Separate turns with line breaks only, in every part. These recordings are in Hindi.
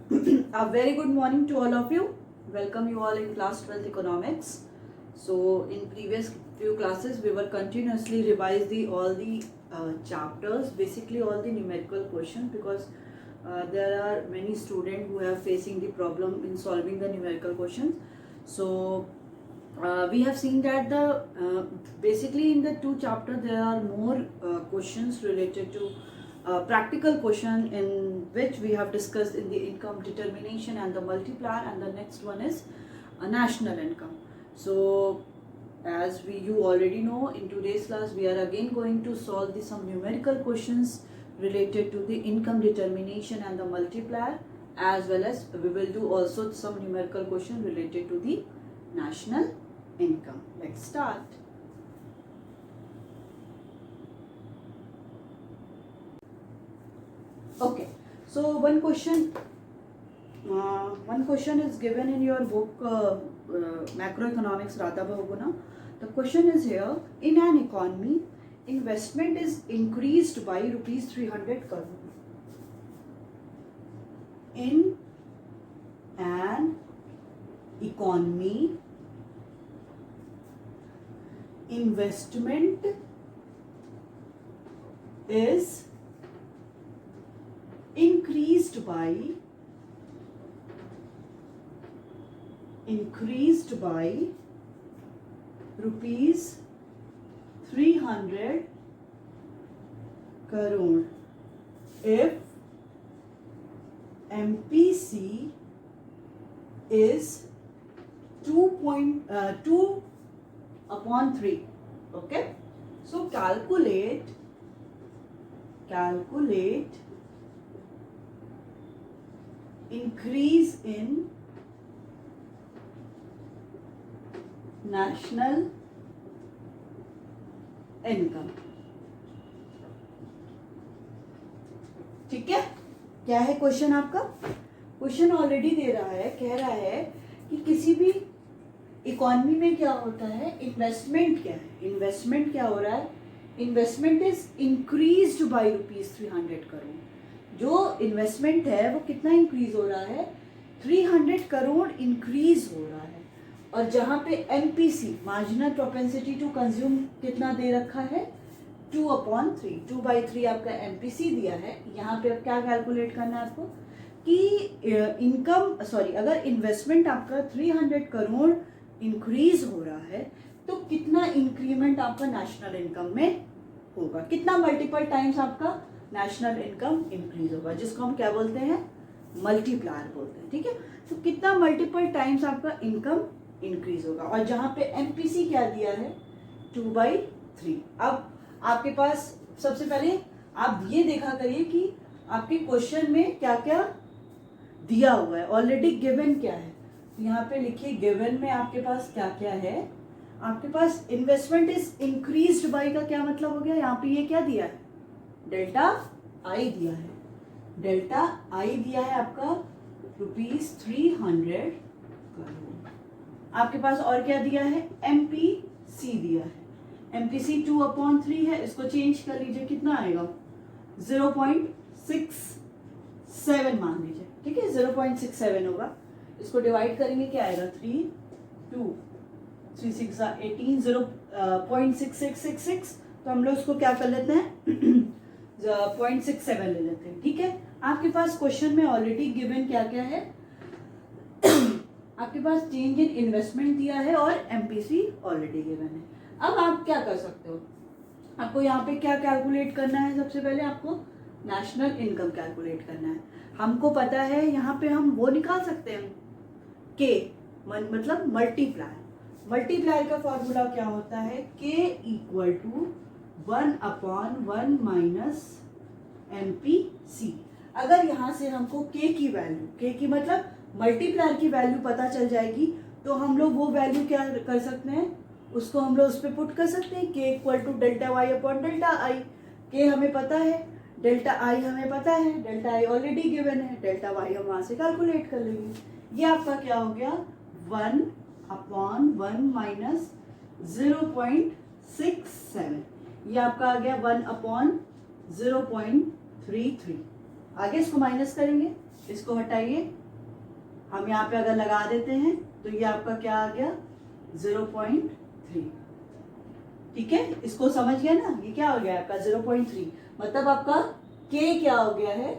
A very good morning to all of you. Welcome you all in class 12th economics. So in previous few classes we were continuously revise all the chapters, basically all the numerical questions, because there are many students who are facing the problem in solving the numerical questions. So we have seen that basically in the two chapters there are more questions related to practical question, in which we have discussed in the income determination and the multiplier, and the next one is national income. So as you already know, in today's class we are again going to solve some numerical questions related to the income determination and the multiplier, as well as we will do also some numerical question related to the national income. Let's start. Okay, so one question is given in your book macroeconomics Radha Bahuguna. The question is here: in an economy, investment is increased by rupees 300 crore. In an economy, investment is increased by rupees 300 crore if MPC is 2/3. Okay, so calculate increase in national income. ठीक है, क्या है क्वेश्चन आपका? क्वेश्चन ऑलरेडी दे रहा है, कह रहा है कि किसी भी इकोनॉमी में क्या होता है, इन्वेस्टमेंट क्या है, इन्वेस्टमेंट क्या हो रहा है, investment is increased by rupees 300 crore. जो इन्वेस्टमेंट है वो कितना इंक्रीज हो रहा है? 300 करोड़ इंक्रीज हो रहा है. और जहाँ पे MPC marginal propensity to consume कितना दे रखा है? 2/3. 2/3 आपका एमपीसी दिया है. यहाँ पे अब क्या कैलकुलेट करना है आपको कि इनकम अगर इन्वेस्टमेंट आपका 300 करोड़ इंक्रीज हो रहा है तो कितना इंक्रीमेंट आपका नेशनल इनकम में होगा, कितना मल्टीपल टाइम्स आपका नेशनल इनकम इंक्रीज होगा, जिसको हम क्या बोलते हैं? मल्टीप्लायर बोलते हैं. ठीक है, तो कितना मल्टीपल टाइम्स आपका इनकम इंक्रीज होगा. और जहां पे एमपीसी क्या दिया है? 2/3. अब आपके पास सबसे पहले आप ये देखा करिए कि आपके क्वेश्चन में क्या क्या दिया हुआ है. ऑलरेडी गिवन क्या है, तो यहाँ पे लिखिए गिवन में आपके पास क्या क्या है. आपके पास इन्वेस्टमेंट इज इंक्रीज्ड बाय का क्या मतलब हो गया? यहाँ पे ये क्या दिया है? डेल्टा आई दिया है. डेल्टा आई दिया है आपका रुपीज 300 करोड़. आपके पास और क्या दिया है? एमपीसी दिया है. एमपीसी 2/3 है, इसको चेंज कर लीजिए, कितना आएगा? 0.67 मान लीजिए. ठीक है, 0.67 होगा. इसको डिवाइड करेंगे, क्या आएगा? 3 2 3 6 18 0.6666. तो हम लोग इसको क्या कर लेते हैं? 0.67 ले लेते हैं. ठीक है, आपके पास क्वेश्चन में ऑलरेडी गिवन क्या क्या है? आपके पास चेंज इन इन्वेस्टमेंट दिया है और एमपीसी ऑलरेडी गिवन है. अब आप क्या कर सकते हो? आपको यहाँ पे क्या कैलकुलेट करना है? सबसे पहले आपको नेशनल इनकम कैलकुलेट करना है. हमको पता है यहाँ पे हम वो निकाल सकते हैं, के मतलब मल्टीप्लायर. मल्टीप्लायर का फॉर्मूला क्या होता है? के इक्वल टू 1/1 माइनस एमपीसी. अगर यहाँ से हमको के की वैल्यू, के की मतलब मल्टीप्लायर की वैल्यू पता चल जाएगी, तो हम लोग वो वैल्यू क्या कर सकते हैं? उसको हम लोग उस पर पुट कर सकते हैं. K equal to delta Y upon delta I. K हमें पता है, डेल्टा आई हमें पता है, डेल्टा आई ऑलरेडी गिवन है, डेल्टा वाई हम वहां से कैलकुलेट कर लेंगे. ये आपका क्या हो गया? 1/1 माइनस 0.67. ये आपका आ गया 1/0.33. आगे इसको माइनस करेंगे, इसको हटाइए, हम यहाँ पे अगर लगा देते हैं तो ये आपका क्या आ गया 0.3। ठीक है, इसको समझ गया ना, ये क्या हो गया आपका 0.3, मतलब आपका k क्या हो गया है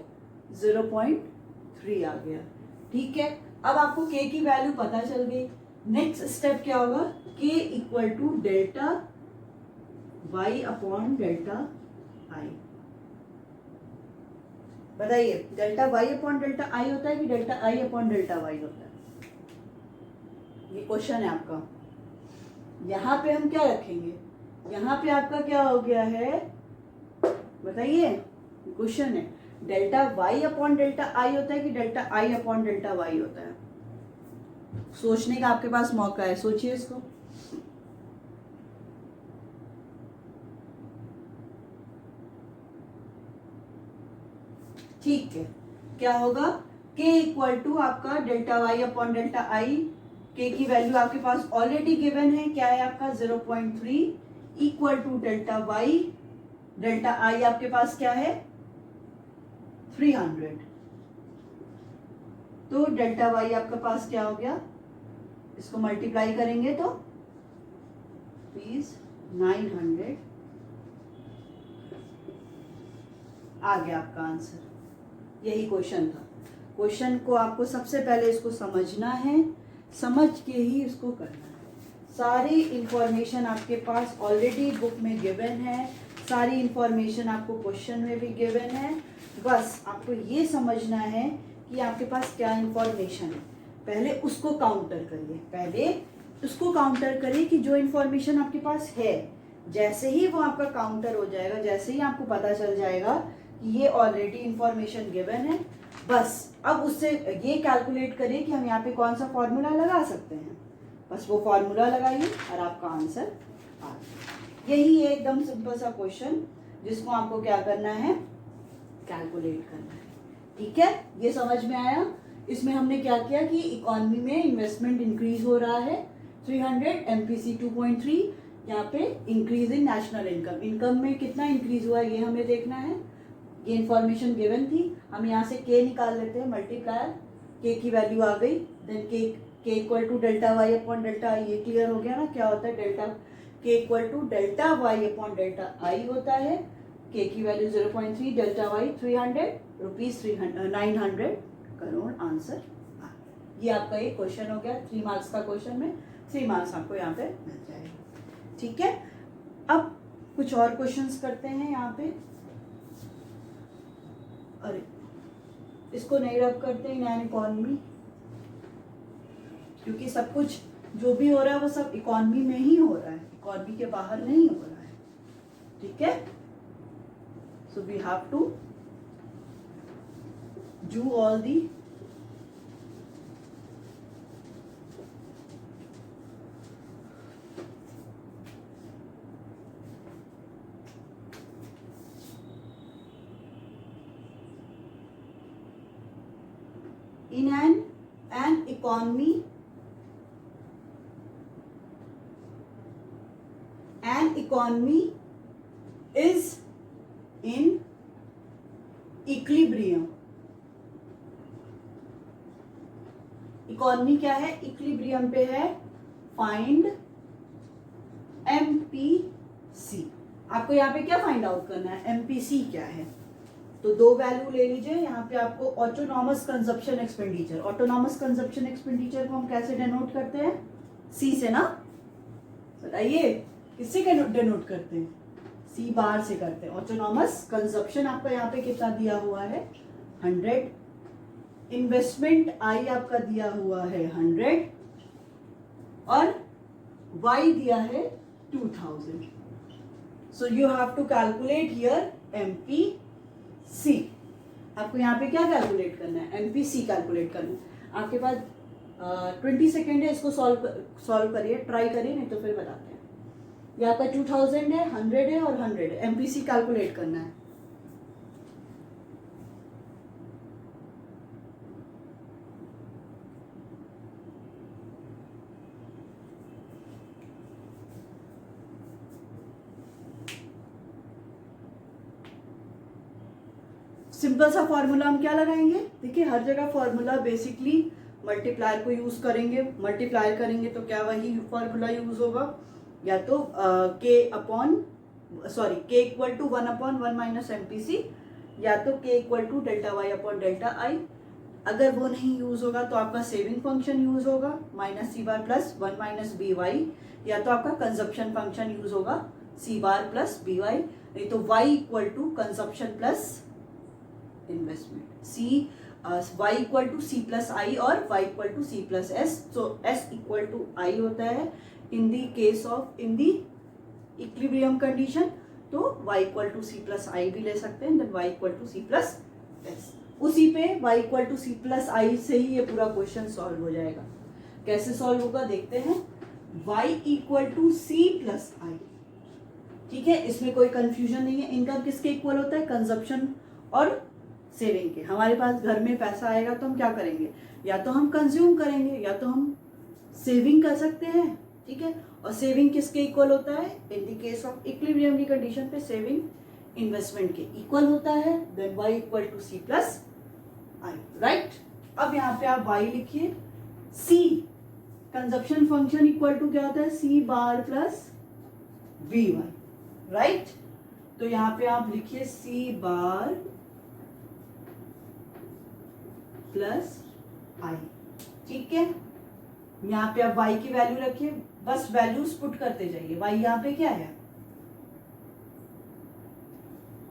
0.3 आ गया। ठीक है, अब आपको k की वैल्यू पता चल गई। नेक्स्ट स्टेप क्या होगा, k equal to delta y upon delta i। बताइए delta y upon delta i होता है कि delta i upon delta y होता है? ये क्वेश्चन है आपका। यहाँ पे हम क्या रखेंगे, यहाँ पे आपका क्या हो गया है बताइए, क्वेश्चन है delta y upon delta i होता है कि delta i upon delta y होता है? सोचने का आपके पास मौका है, सोचिए इसको। ठीक है, क्या होगा k इक्वल टू आपका delta y upon delta i, k की वैल्यू आपके पास ऑलरेडी गिवन है, क्या है आपका 0.3 equal to delta y, delta i आपके पास क्या है 300, तो डेल्टा y आपके पास क्या हो गया, इसको मल्टीप्लाई करेंगे तो प्लीज 900 आ गया आपका आंसर। यही क्वेश्चन था। क्वेश्चन को आपको सबसे पहले इसको समझना है, समझ के ही इसको करना है। सारी इंफॉर्मेशन आपके पास ऑलरेडी बुक में गिवन है, सारी इंफॉर्मेशन आपको क्वेश्चन में भी गिवन है, बस आपको ये समझना है कि आपके पास क्या इंफॉर्मेशन है। पहले उसको काउंटर करिए, पहले उसको काउंटर करिए कि जो इंफॉर्मेशन आपके पास है, जैसे ही वो आपका काउंटर हो जाएगा, जैसे ही आपको पता चल जाएगा कि ये ऑलरेडी इंफॉर्मेशन गिवन है, बस अब उससे ये कैलकुलेट करिए कि हम यहाँ पे कौन सा फॉर्मूला लगा सकते हैं, बस वो फॉर्मूला लगाइए और आपका आंसर आ गया। यही है एकदम सिंपल सा क्वेश्चन जिसको आपको क्या करना है, कैलकुलेट करना है। ठीक है, ये समझ में आया। इसमें हमने क्या किया कि इकोनॉमी में इन्वेस्टमेंट इंक्रीज हो रहा है 300, एमपीसी 2.3, यहाँ पे increase in national income, income में कितना इंक्रीज हुआ है ये हमें देखना है। ये इंफॉर्मेशन गिवन थी, हम यहाँ से k निकाल लेते हैं, मल्टीप्लायर, k की वैल्यू आ गई, then k equal to delta y upon delta I, ये क्लियर हो गया ना, क्या होता है delta k equal to delta y upon delta I होता है, k की value 0.3, delta y 300, rupees 900 crore, answer आ। ये आपका एक क्वेश्चन हो गया, 3 मार्क्स का क्वेश्चन में 3 मार्क्स आपको यहाँ पे मिल जाएगा। ठीक है, अब कुछ और क्वेश्चंस करते हैं यहाँ पे। अरे इसको नहीं रब करते इन इकोनॉमी, क्योंकि सब कुछ जो भी हो रहा है वो सब इकोनॉमी में ही हो रहा है, इकोनॉमी के बाहर नहीं हो रहा है। ठीक है, so we have to do all the in an economy, an economy is in equilibrium। Economy क्या है, इक्विलिब्रियम पे है, फाइंड एमपीसी। आपको यहाँ पे क्या फाइंड आउट करना है, एमपीसी क्या है, तो दो वैल्यू ले लीजिए। यहाँ पे आपको autonomous consumption expenditure, autonomous consumption expenditure को हम कैसे डिनोट करते हैं, सी से ना, बताइए किससे डिनोट करते हैं, सी बार से करते हैं। ऑटोनॉमस कंजप्शन आपका यहाँ पे कितना दिया हुआ है 100, इन्वेस्टमेंट आई आपका दिया हुआ है 100 और वाई दिया है 2000। So you have to calculate here MPC. आपको यहाँ पे क्या कैलकुलेट करना है, एमपीसी कैलकुलेट करना है। आपके पास 20 सेकेंड है, इसको सॉल्व करिए, ट्राई करिए, नहीं तो फिर बताते हैं। ये आपका 2000 है, 100 है और 100 है, एमपीसी कैलकुलेट करना है। सिंपल सा फॉर्मूला हम क्या लगाएंगे, देखिए हर जगह फॉर्मूला बेसिकली मल्टीप्लायर को यूज करेंगे, मल्टीप्लायर करेंगे तो क्या वही फॉर्मूला यूज होगा, या तो K equal to 1/1 minus MPC, या तो K equal to delta Y upon delta I. अगर वो नहीं यूज होगा तो आपका सेविंग फंक्शन यूज होगा minus C bar plus 1 minus B Y, या तो आपका कंजप्शन फंक्शन यूज होगा C bar plus B Y, नहीं तो Y equal to consumption plus investment, C Y equal to C plus I और Y equal to C plus S. So S equal to I होता है in the case of in the equilibrium condition, तो y equal to C plus I भी ले सकते हैं, then y equal to C plus S. उसी पे y equal to C plus I से ही ये पूरा क्वेश्चन सॉल्व हो जाएगा। कैसे सॉल्व होगा देखते हैं, y equal to C plus I, ठीक है, इसमें कोई कंफ्यूजन नहीं है। इनकम किसके इक्वल होता है, कंजप्शन और सेविंग के। हमारे पास घर में पैसा आएगा तो हम क्या करेंगे, या तो हम कंज्यूम करेंगे या तो हम सेविंग कर सकते हैं, ठीक है। और सेविंग किसके इक्वल होता है, in the case of equilibrium की कंडीशन पे सेविंग इन्वेस्टमेंट के इक्वल होता है, then y equal to C plus I, right. अब यहाँ पे आप y लिखिए, c consumption function equal to क्या होता है, c bar plus B Y, right. तो यहाँ पे आप लिखिए c बार प्लस आई, ठीक है। यहाँ पे आप y की वैल्यू रखिए, बस वैल्यूज पुट करते जाइए। y यहाँ पे क्या है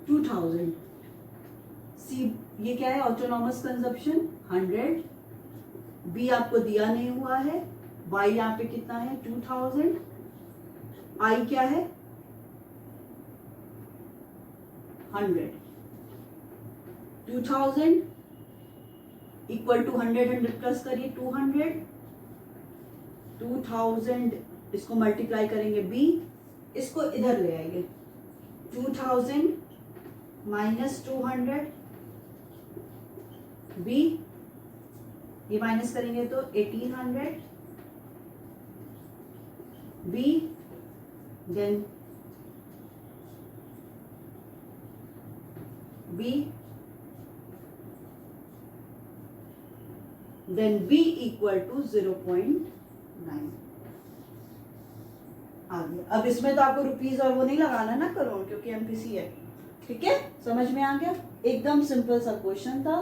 2000, c ये क्या है ऑटोनॉमस कंजप्शन 100, b आपको दिया नहीं हुआ है, y यहाँ पे कितना है 2000, i क्या है 100, 2000 इक्वल टू 100 प्लस करिए 200, 2000 इसको मल्टीप्लाई करेंगे b, इसको इधर ले आइए 2000 माइनस 200 b, ये माइनस करेंगे तो 1800 b, then b, then b equal to 0.9 आ गया। अब इसमें तो आपको रुपीज और वो नहीं लगाना ना करोड़, क्योंकि एमपीसी है, ठीक है, समझ में आ गया। एकदम सिंपल सा क्वेश्चन था,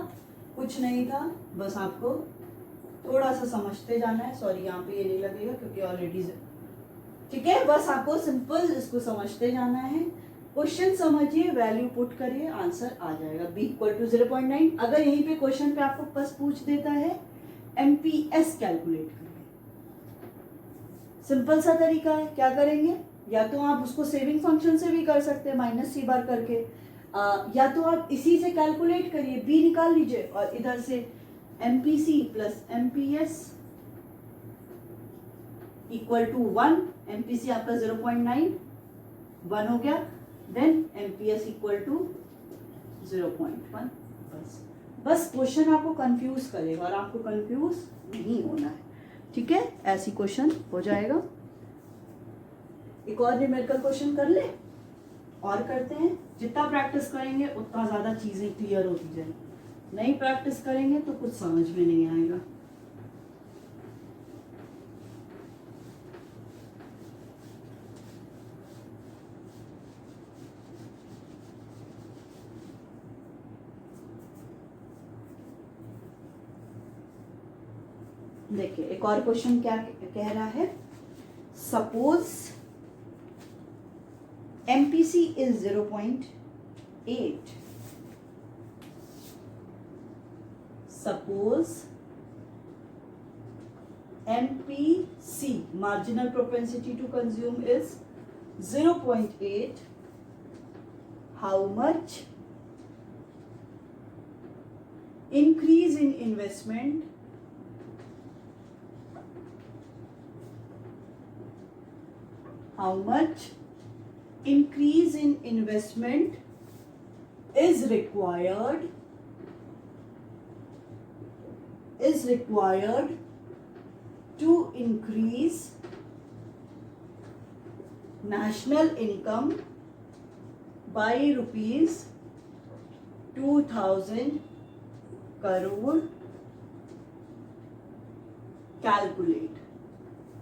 कुछ नहीं था, बस आपको थोड़ा सा समझते जाना है। सॉरी यहाँ पे ये नहीं लगेगा क्योंकि ऑलरेडी, ठीक है, बस आपको सिंपल इसको समझते जाना है। क्वेश्चन समझिए, वैल्यू पुट करिए, आंसर आ जाएगा b इक्वल टू 0.9। अगर यहीं पे क्वेश्चन पे आपको बस पूछ देता है एमपीएस कैलकुलेट करिए, सिंपल सा तरीका है। क्या करेंगे, या तो आप उसको सेविंग फंक्शन से भी कर सकते हैं माइनस सी बार करके, या तो आप इसी से कैलकुलेट करिए, b निकाल लीजिए और इधर से MPC plus MPS equal to 1, MPC आपका 0.9 1 हो गया, देन एमपीएस इक्वल टू 0.1। बस क्वेश्चन आपको कंफ्यूज करेगा और आपको कंफ्यूज नहीं होना है, ठीक है, ऐसी क्वेश्चन हो जाएगा। एक और न्यूमेरिकल क्वेश्चन कर ले, और करते हैं। जितना प्रैक्टिस करेंगे उतना ज्यादा चीजें क्लियर होती जाएंगी, नहीं प्रैक्टिस करेंगे तो कुछ समझ में नहीं आएगा। देखिए एक और क्वेश्चन क्या कह रहा है, suppose MPC is 0.8, suppose MPC marginal propensity to consume is 0.8, how much increase in investment how much increase in investment is required to increase national income by rupees 2000 crore calculate.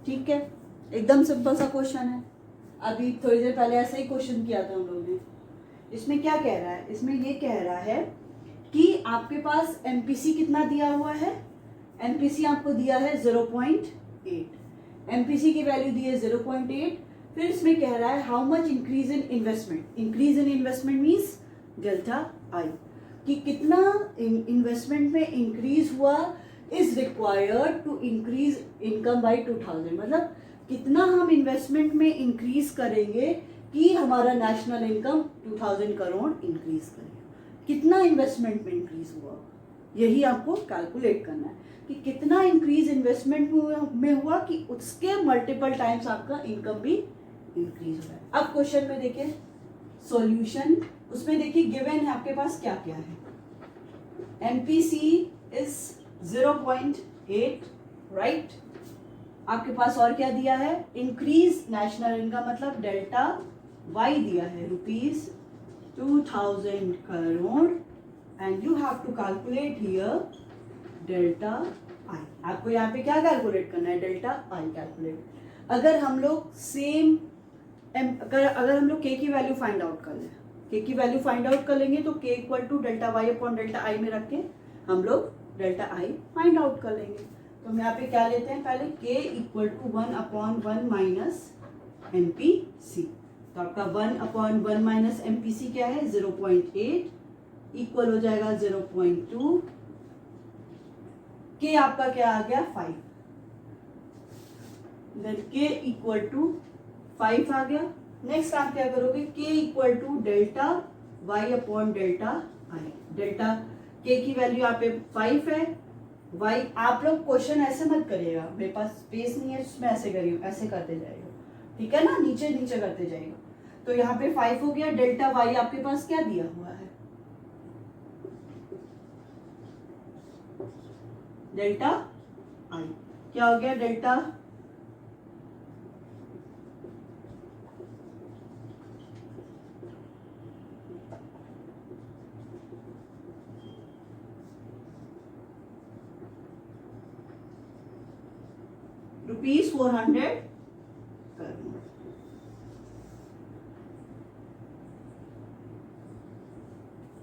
ठीक है, एकदम सिंपल सा क्वेश्चन है। अभी थोड़ी देर पहले ऐसा ही क्वेश्चन किया था हम लोगों ने। इसमें क्या कह रहा है, इसमें ये कह रहा है कि आपके पास एमपीसी कितना दिया हुआ है, एमपीसी आपको दिया है 0.8, एमपीसी की वैल्यू दी है 0.8। फिर इसमें कह रहा है how much increase in investment, increase in investment means delta I, कि कितना इन्वेस्टमेंट में इंक्रीज हुआ is required to increase income by 2000, मतलब कितना हम इन्वेस्टमेंट में इंक्रीज करेंगे कि हमारा नेशनल इनकम 2000 करोड़ इंक्रीज करेगा। कितना इन्वेस्टमेंट में इंक्रीज हुआ, यही आपको कैलकुलेट करना है कि कितना इंक्रीज इन्वेस्टमेंट में हुआ कि उसके मल्टीपल टाइम्स आपका इनकम भी इंक्रीज हुआ है। अब क्वेश्चन में देखिए सॉल्यूशन, उसमें देखिए गिवन है आपके पास क्या क्या है। MPC is 0.8, right. आपके पास और क्या दिया है, इंक्रीज नेशनल इनकम मतलब डेल्टा वाई दिया है ₹2000 crore, and you have to calculate here delta I. आपको यहाँ पे क्या कैलकुलेट करना है, डेल्टा आई कैलकुलेट। अगर हम लोग सेम अगर हम लोग के की वैल्यू फाइंड आउट कर लें, के की वैल्यू फाइंड आउट कर लेंगे तो K equal to delta Y upon delta I में रख के हम लोग डेल्टा आई फाइंड आउट कर लेंगे। तो हम यहाँ पे क्या लेते हैं, पहले K equal to 1/1 minus M P C. तो आपका 1/1 माइनस एम पी सी क्या है 0.8, इक्वल हो जाएगा 0.2, के आपका क्या आ गया 5, देन के इक्वल टू 5 आ गया। नेक्स्ट आप क्या करोगे, K equal to delta Y upon delta I. Delta K की वैल्यू यहाँ पे 5 है, वाई आप लोग क्वेश्चन ऐसे मत करिएगा, मेरे पास स्पेस नहीं है उसमें ऐसे करिए, ऐसे करते जाइएगा, ठीक है ना, नीचे नीचे करते जाइएगा। तो यहाँ पे 5 हो गया, डेल्टा वाई आपके पास क्या दिया हुआ है, डेल्टा आई क्या हो गया, डेल्टा ₹400 करोड़।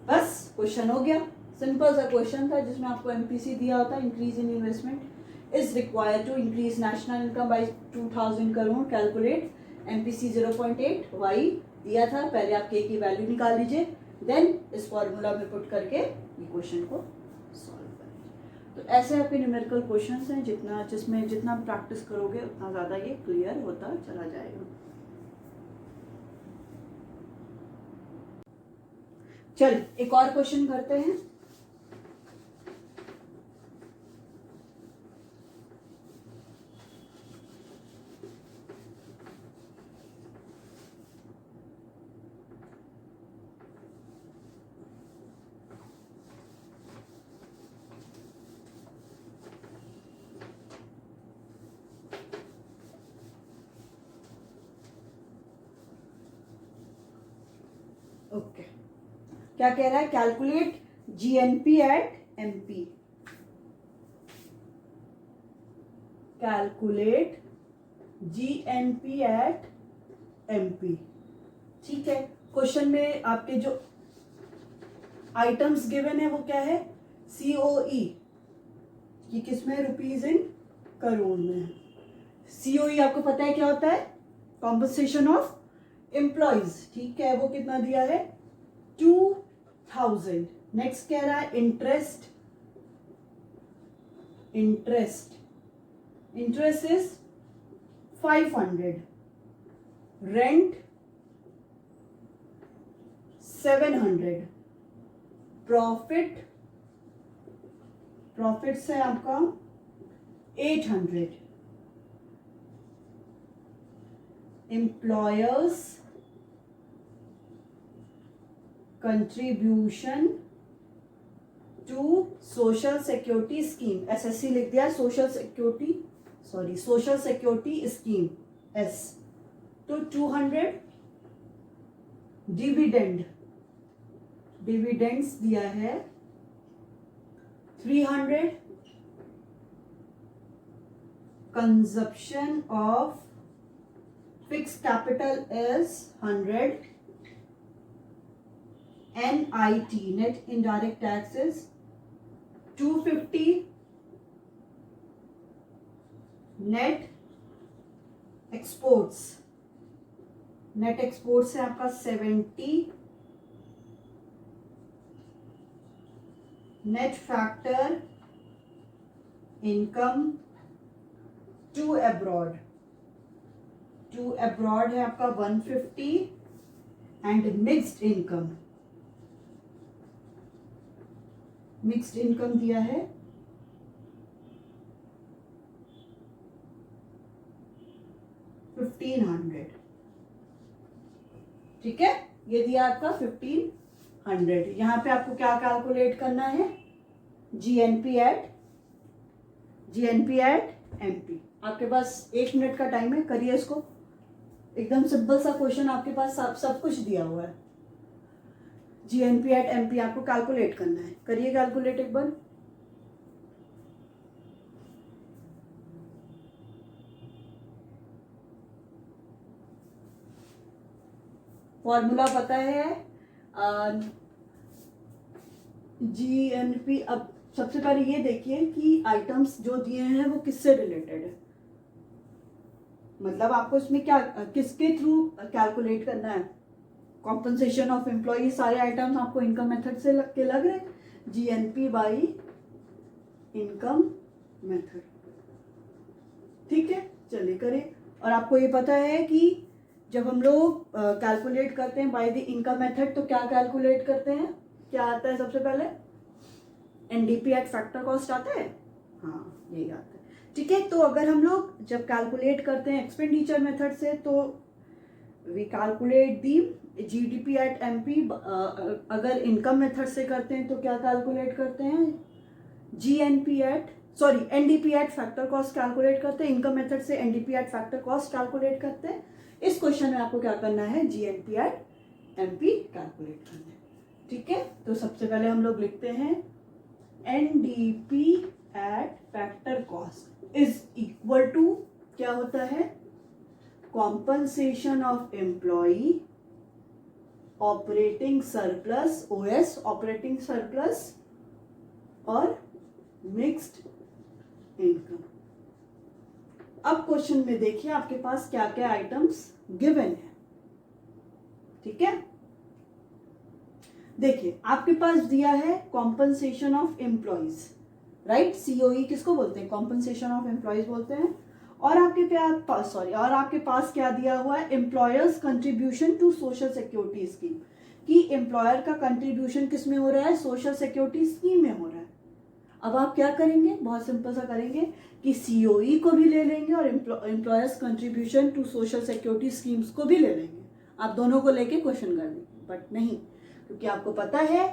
बस क्वेश्चन हो गया, सिंपल सा क्वेश्चन था जिसमें आपको एमपीसी दिया होता है, increase in investment is required to increase national income by 2000 crore, calculate MPC 0.8, Y दिया था, पहले आप के की वैल्यू निकाल लीजिए, देन इस फॉर्मूला में पुट करके ये क्वेश्चन को सॉल्व करेंगे। तो ऐसे आपके न्यूमेरिकल क्वेश्चंस हैं, जितना प्रैक्टिस करोगे उतना ज़्यादा ये क्लियर होता चला जाएगा। चल एक और क्वेश्चन करते हैं। ओके क्या कह रहा है, calculate GNP at MP, calculate GNP at MP. ठीक है, क्वेश्चन में आपके जो आइटम्स गिवन है वो क्या है, सीओई, ये किसमें रुपीज इन करोड़ में है। सीओई आपको पता है क्या होता है, कॉम्पनसेशन ऑफ एम्प्लॉइज, ठीक है, वो कितना दिया है 2000। नेक्स्ट कह रहा है interest, interest is 500, rent 700, profit है आपका 800, employers contribution to social security scheme, SSC लिख दिया, सोशल सिक्योरिटी स्कीम एस, तो 200, डिविडेंड डिविडेंड्स दिया है 300, consumption of fix capital is 100, NIT net indirect tax is 250, net exports है आपका 70, net factor income to abroad है आपका 150, एंड मिक्स्ड इनकम दिया है 1500। ठीक है, ये दिया आपका 1500। यहां पे आपको क्या कैलकुलेट करना है, जीएनपी एट एमपी। आपके पास 1 मिनट का टाइम है, करिए इसको। एकदम सिंपल सा क्वेश्चन, आपके पास सब कुछ दिया हुआ है। जीएनपी एट एमपी आपको कैलकुलेट करना है, करिए कैलकुलेट एक बार। फॉर्मूला पता है जीएनपी। अब सबसे पहले ये देखिए कि आइटम्स जो दिए हैं वो किससे रिलेटेड है, मतलब आपको इसमें क्या किसके थ्रू कैलकुलेट करना है। कॉम्पनसेशन ऑफ एम्प्लॉय, सारे आइटम्स आपको इनकम मेथड से लग रहे हैं, जीएनपी बाई इनकम मेथड। ठीक है, चलिए करें। और आपको ये पता है कि जब हम लोग कैलकुलेट करते हैं बाय द इनकम मेथड तो क्या कैलकुलेट करते हैं, क्या आता है सबसे पहले, एनडीपी एट फैक्टर कॉस्ट आता है। हाँ, यही आता है। ठीक है, तो अगर हम लोग जब कैलकुलेट करते हैं एक्सपेंडिचर मेथड से तो we calculate the GDP at MP. अगर इनकम मेथड से करते हैं तो क्या कैलकुलेट करते हैं, NDP at factor cost calculate करते हैं। इनकम मेथड से NDP at factor cost calculate करते हैं। इस क्वेश्चन में आपको क्या करना है, जीएनपी एट एमपी कैलकुलेट करना है। ठीक है, तो सबसे पहले हम लोग लिखते हैं NDP at factor cost is equal to क्या होता है, compensation of employee, operating surplus, OS operating surplus, और मिक्स्ड इनकम। अब क्वेश्चन में देखिए आपके पास क्या क्या आइटम्स गिवन है। ठीक है, देखिए आपके पास दिया है compensation of employees, right, COE किसको बोलते हैं, कॉम्पनसेशन ऑफ एम्प्लॉइज बोलते हैं। और आपके पास क्या दिया हुआ है, employers contribution to social security scheme, कि एम्प्लॉयर का कंट्रीब्यूशन किस में हो रहा है, सोशल सिक्योरिटी स्कीम में हो रहा है। अब आप क्या करेंगे, बहुत सिंपल सा करेंगे कि सीओई को भी ले लेंगे और employers contribution to social security schemes को भी ले लेंगे। आप दोनों को लेके क्वेश्चन कर देंगे, बट नहीं, क्योंकि आपको पता है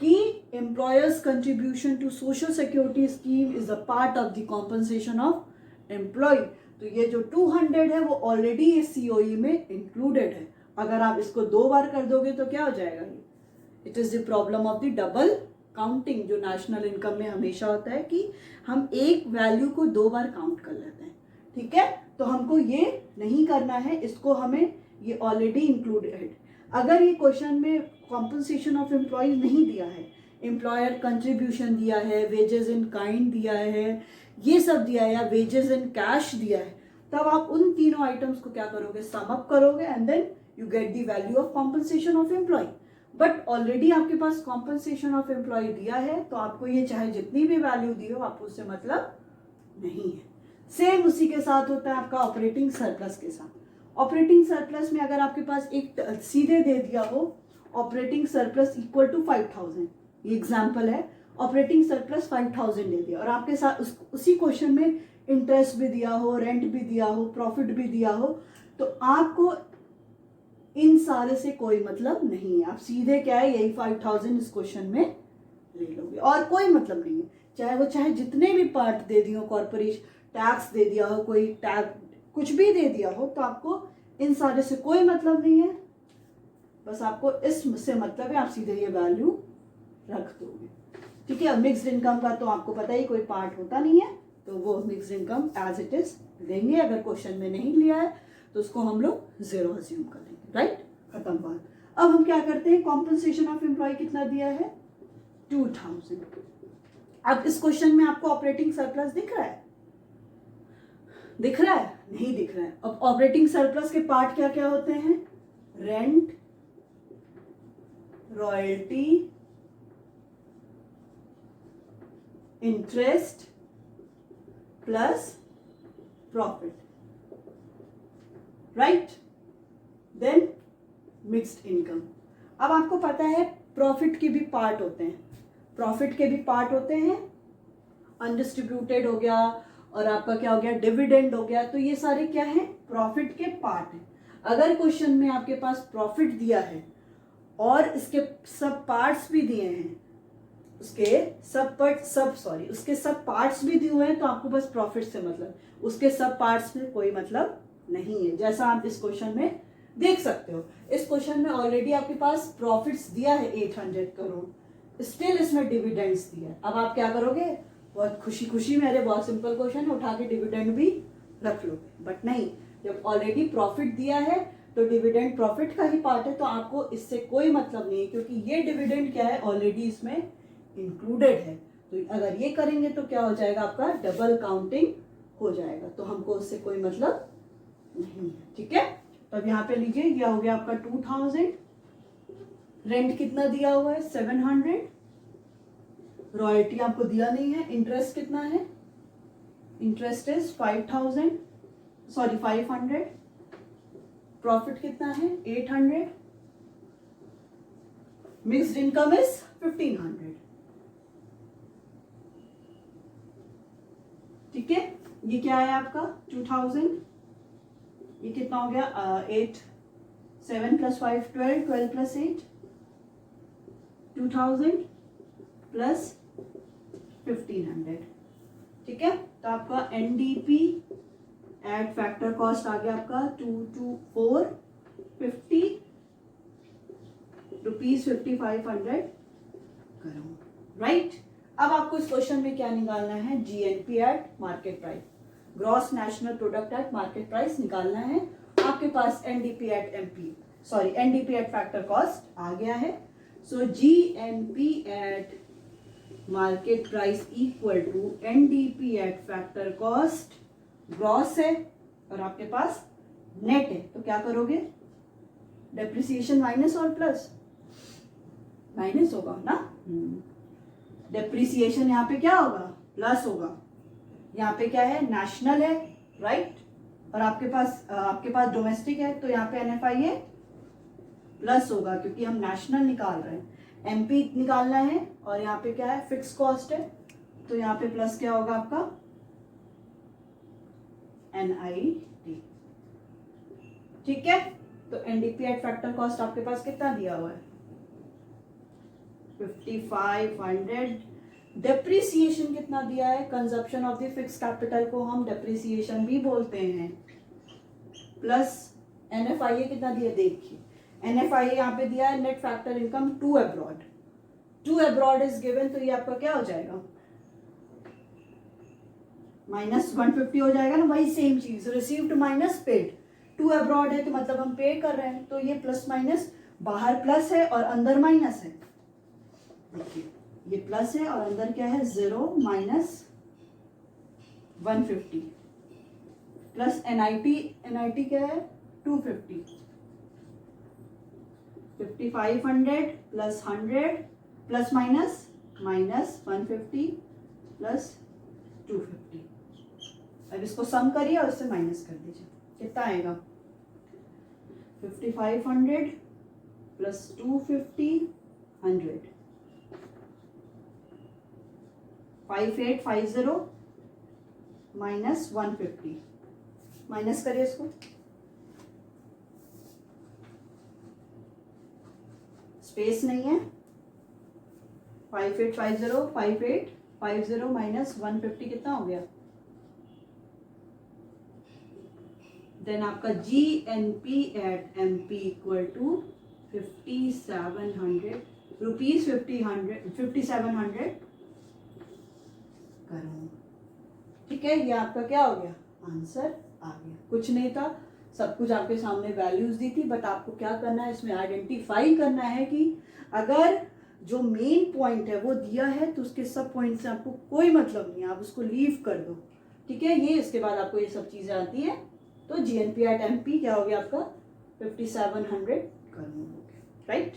कि employers contribution to social security scheme is a part of the compensation of employee. तो ये जो 200 है वो ऑलरेडी इस सीओई में इंक्लूडेड है। अगर आप इसको 2 बार कर दोगे तो क्या हो जाएगा, ये it is the problem of the double counting, जो नेशनल इनकम में हमेशा होता है कि हम एक वैल्यू को 2 बार काउंट कर लेते हैं। ठीक है, तो हमको ये नहीं करना है, इसको हमें ये ऑलरेडी इंक्लूडेड है। अगर ये क्वेश्चन में कॉम्पनसेशन ऑफ एम्प्लॉय नहीं दिया है, एम्प्लॉयर कंट्रीब्यूशन दिया है, वेजेस इन काइंड दिया है, ये सब दिया है, या वेजेस इन कैश दिया है, तब आप उन तीनों आइटम्स को क्या करोगे, सम अप करोगे and then you get the value of compensation of employee. But already आपके पास कॉम्पनसेशन ऑफ एम्प्लॉय दिया है, तो आपको ये चाहे जितनी भी वैल्यू दी हो, आपको उससे मतलब नहीं है। सेम उसी के साथ होता है आपका ऑपरेटिंग सरप्लस के साथ। ऑपरेटिंग सरप्लस में अगर आपके पास एक सीधे दे दिया हो ऑपरेटिंग सरप्लस इक्वल टू 5000, ये एग्जांपल है, ऑपरेटिंग सरप्लस 5000 दे दिया और आपके साथ उसी क्वेश्चन में इंटरेस्ट भी दिया हो, रेंट भी दिया हो, प्रॉफिट भी दिया हो, तो आपको इन सारे से कोई मतलब नहीं है। आप सीधे क्या है, यही 5000 इस क्वेश्चन में ले लोगे और कोई मतलब नहीं है। चाहे जितने भी पार्ट दे दिए हो, कॉर्पोरेशन टैक्स दे दिया हो, कोई टैक्स कुछ भी दे दिया हो, तो आपको इन सारे से कोई मतलब नहीं है, बस आपको इस से मतलब है, आप सीधे ये वैल्यू रख दोगे। ठीक है, मिक्स्ड इनकम का तो आपको पता ही कोई पार्ट होता नहीं है, तो वो mixed income as it is देंगे। अगर क्वेश्चन में नहीं लिया है तो उसको हम लोग 0 अज्यूम करेंगे। राइट, खत्म बात। अब हम क्या करते हैं, कॉम्पनसेशन ऑफ एम्प्लॉय कितना दिया है, 2000। अब इस क्वेश्चन में आपको ऑपरेटिंग सरप्लस दिख रहा है, दिख रहा है, नहीं दिख रहा है। अब ऑपरेटिंग सरप्लस के पार्ट क्या क्या होते हैं, rent, royalty, interest plus profit. Right, then mixed income. अब आपको पता है प्रॉफिट के भी पार्ट होते हैं, प्रॉफिट के भी पार्ट होते हैं, अनडिस्ट्रीब्यूटेड हो गया और आपका क्या हो गया, डिविडेंड हो गया। तो ये सारे क्या है, प्रॉफिट के पार्ट हैं। अगर क्वेश्चन में आपके पास प्रॉफिट दिया है और इसके सब पार्ट्स भी दिए हैं, उसके सब पार्ट्स भी दिए हुए हैं, तो आपको बस प्रॉफिट से मतलब, उसके सब पार्ट्स में कोई मतलब नहीं है। जैसा आप इस क्वेश्चन में देख सकते हो, इस क्वेश्चन में ऑलरेडी आपके पास प्रॉफिट्स दिया है 800 करोड़, स्टिल इसमें डिविडेंड्स दिया है। अब आप क्या करोगे, बहुत खुशी खुशी, मेरे बहुत सिंपल क्वेश्चन है, उठा के डिविडेंड भी रख लोगे। बट नहीं, जब ऑलरेडी प्रॉफिट दिया है तो डिविडेंड प्रॉफिट का ही पार्ट है, तो आपको इससे कोई मतलब नहीं है, क्योंकि ये डिविडेंड क्या है, ऑलरेडी इसमें इंक्लूडेड है। तो अगर ये करेंगे तो क्या हो जाएगा, आपका डबल काउंटिंग हो जाएगा, तो हमको उससे कोई मतलब नहीं है। ठीक है, तो अब यहाँ पे लीजिए, यह हो गया आपका 2000, रेंट कितना दिया हुआ है 700, रॉयल्टी आपको दिया नहीं है, इंटरेस्ट कितना है, इंटरेस्ट इज 500, प्रॉफिट कितना है 800, मिक्स्ड इनकम इज 1500। ठीक है, ये क्या है आपका 2000, ये कितना हो गया 8, 7 + 5 12, 12 + 8 2000 प्लस 1500। ठीक है, तो आपका एनडीपी एट फैक्टर कॉस्ट आ गया आपका 22450 रुपीज 5500 करोड़। राइट, अब आपको इस क्वेश्चन में क्या निकालना है, GNP at market price, gross national product at market price निकालना है। आपके पास एनडीपी एट फैक्टर कॉस्ट आ गया है। So GNP at market price equal to NDP at factor cost, gross है और आपके पास नेट है, तो क्या करोगे, डेप्रिसिएशन माइनस और प्लस, माइनस होगा ना, डेप्रिसिएशन यहाँ पे क्या होगा, प्लस होगा। यहाँ पे क्या है, नेशनल है, राइट, और आपके पास डोमेस्टिक है, तो यहाँ पे एनएफआईए प्लस होगा, क्योंकि हम नेशनल निकाल रहे हैं। एमपी निकालना है और यहाँ पे क्या है, फिक्स कॉस्ट है, तो यहाँ पे प्लस क्या होगा आपका एनआईटी। ठीक है, तो एनडीपी एट फैक्टर कॉस्ट आपके पास कितना दिया हुआ है 5500। डेप्रिसिएशन कितना दिया है, consumption of the fix capital को हम डेप्रिसिएशन भी बोलते हैं, प्लस एनएफआईए कितना दिया, देखिए एनएफआईए यहाँ पे दिया है, net factor income to abroad is given, तो ये आपका क्या हो जाएगा -150 हो जाएगा ना, वही सेम चीज, received minus paid, to abroad है तो मतलब हम पे कर रहे हैं, तो ये प्लस माइनस, बाहर प्लस है और अंदर माइनस है। देखिए ये प्लस है और अंदर क्या है 0 माइनस 150 प्लस एनआईटी क्या है 250, 5500 प्लस 100 प्लस माइनस -150 प्लस 250। अब इसको सम करिए और इससे माइनस कर दीजिए, कितना आएगा 5500 प्लस 250 100 5850 माइनस 150, माइनस करिए इसको, स्पेस नहीं है, 5850 माइनस 150 कितना हो गया, देन आपका G N P at M P equal to 5700 rupees 5700 crore. ठीक है, ये आपका क्या हो गया, आंसर आ गया। कुछ नहीं था, सब कुछ आपके सामने वैल्यूज दी थी, बट आपको क्या करना है, इसमें आइडेंटिफाई करना है कि अगर जो मेन पॉइंट है वो दिया है तो उसके सब पॉइंट से आपको कोई मतलब नहीं है, आप उसको लीव कर दो। ठीक है, ये इसके बाद आपको ये सब चीजें आती हैं। तो GNP at MP क्या हो गया आपका 5700 करोड़ हो गया, राइट।